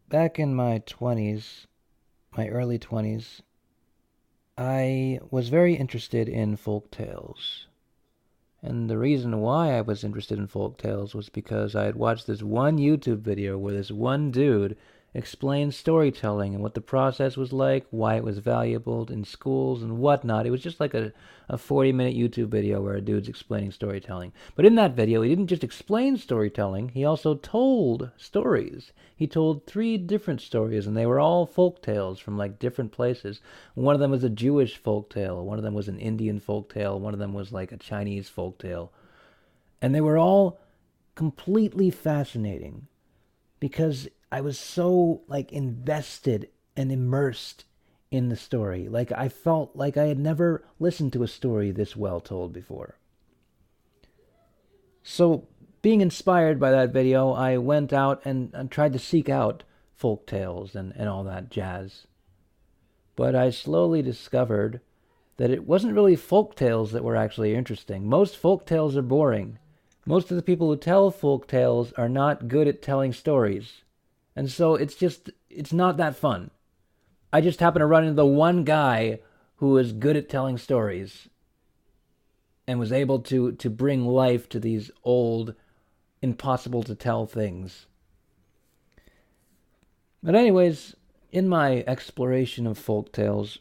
back in my 20s, my early 20s, I was very interested in folk tales. And the reason why I was interested in folk tales was because I had watched this one YouTube video where this one dude explained storytelling and what the process was like, why it was valuable in schools and whatnot. It was just like a 40-minute YouTube video where a dude's explaining storytelling. But in that video, he didn't just explain storytelling, he also told stories. He told 3 different stories, and they were all folk tales from like different places. One of them was a Jewish folk tale, one of them was an Indian folk tale, one of them was like a Chinese folk tale. And they were all completely fascinating because I was so invested and immersed in the story. Like I felt like I had never listened to a story this well told before. So being inspired by that video, I went out and tried to seek out folk tales and all that jazz. But I slowly discovered that it wasn't really folk tales that were actually interesting. Most folk tales are boring. Most of the people who tell folk tales are not good at telling stories. And so it's not that fun. I just happened to run into the one guy who was good at telling stories and was able to bring life to these old, impossible to tell things. But anyways, in my exploration of folk tales,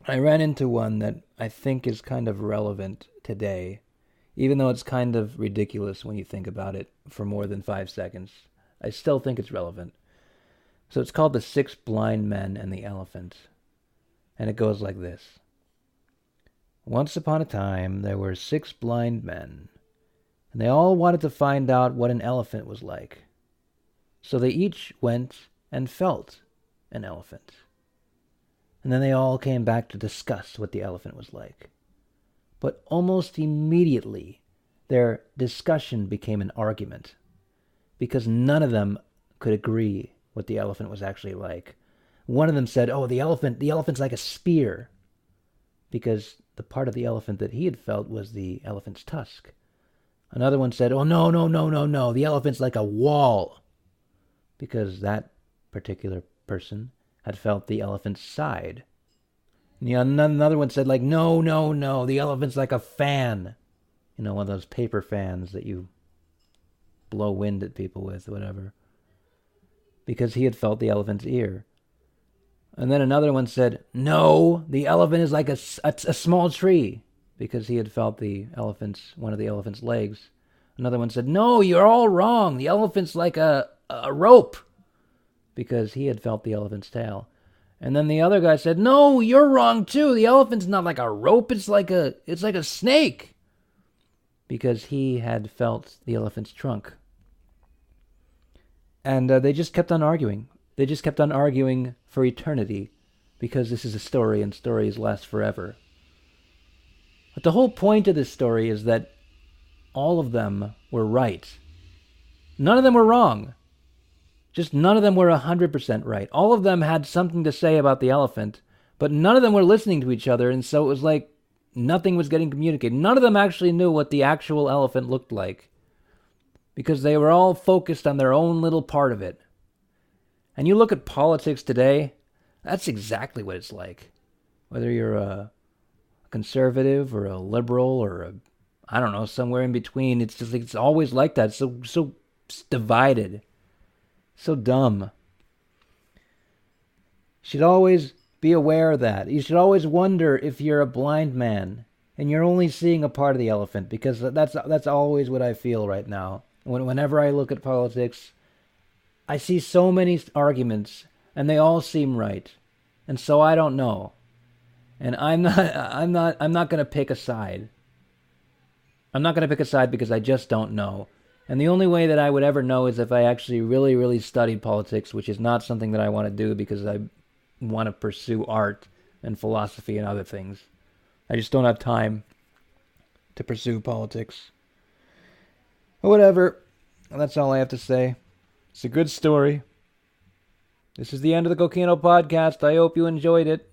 I ran into one that I think is kind of relevant today, even though it's kind of ridiculous when you think about it for more than 5 seconds. I still think it's relevant. So it's called The 6 Blind Men and the Elephant. And it goes like this. Once upon a time, there were 6 blind men, and they all wanted to find out what an elephant was like. So they each went and felt an elephant. And then they all came back to discuss what the elephant was like. But almost immediately, their discussion became an argument, because none of them could agree what the elephant was actually like. One of them said, "Oh, the elephant's like a spear," because the part of the elephant that he had felt was the elephant's tusk. Another one said, "Oh, no, the elephant's like a wall," because that particular person had felt the elephant's side. And another one said, no, the elephant's like a fan. One of those paper fans that you blow wind at people with, whatever. Because he had felt the elephant's ear. And then another one said, "No, the elephant is like a small tree," because he had felt one of the elephant's legs. Another one said, "No, you're all wrong. The elephant's like a rope," because he had felt the elephant's tail. And then the other guy said, "No, you're wrong too. The elephant's not like a rope. It's like a snake," because he had felt the elephant's trunk. And they just kept on arguing. They just kept on arguing for eternity, because this is a story and stories last forever. But the whole point of this story is that all of them were right. None of them were wrong. Just none of them were 100% right. All of them had something to say about the elephant, but none of them were listening to each other, and so it was like nothing was getting communicated. None of them actually knew what the actual elephant looked like, because they were all focused on their own little part of it. And you look at politics today, that's exactly what it's like. Whether you're a conservative or a liberal or somewhere in between, it's just like, it's always like that. So divided. So dumb. You should always be aware of that. You should always wonder if you're a blind man and you're only seeing a part of the elephant, because that's always what I feel right now. Whenever I look at politics, I see so many arguments and they all seem right. And so I don't know. And I'm not going to pick a side. I'm not going to pick a side because I just don't know. And the only way that I would ever know is if I actually really, really studied politics, which is not something that I want to do because I want to pursue art and philosophy and other things. I just don't have time to pursue politics. But whatever. That's all I have to say. It's a good story. This is the end of the Kokino Podcast. I hope you enjoyed it.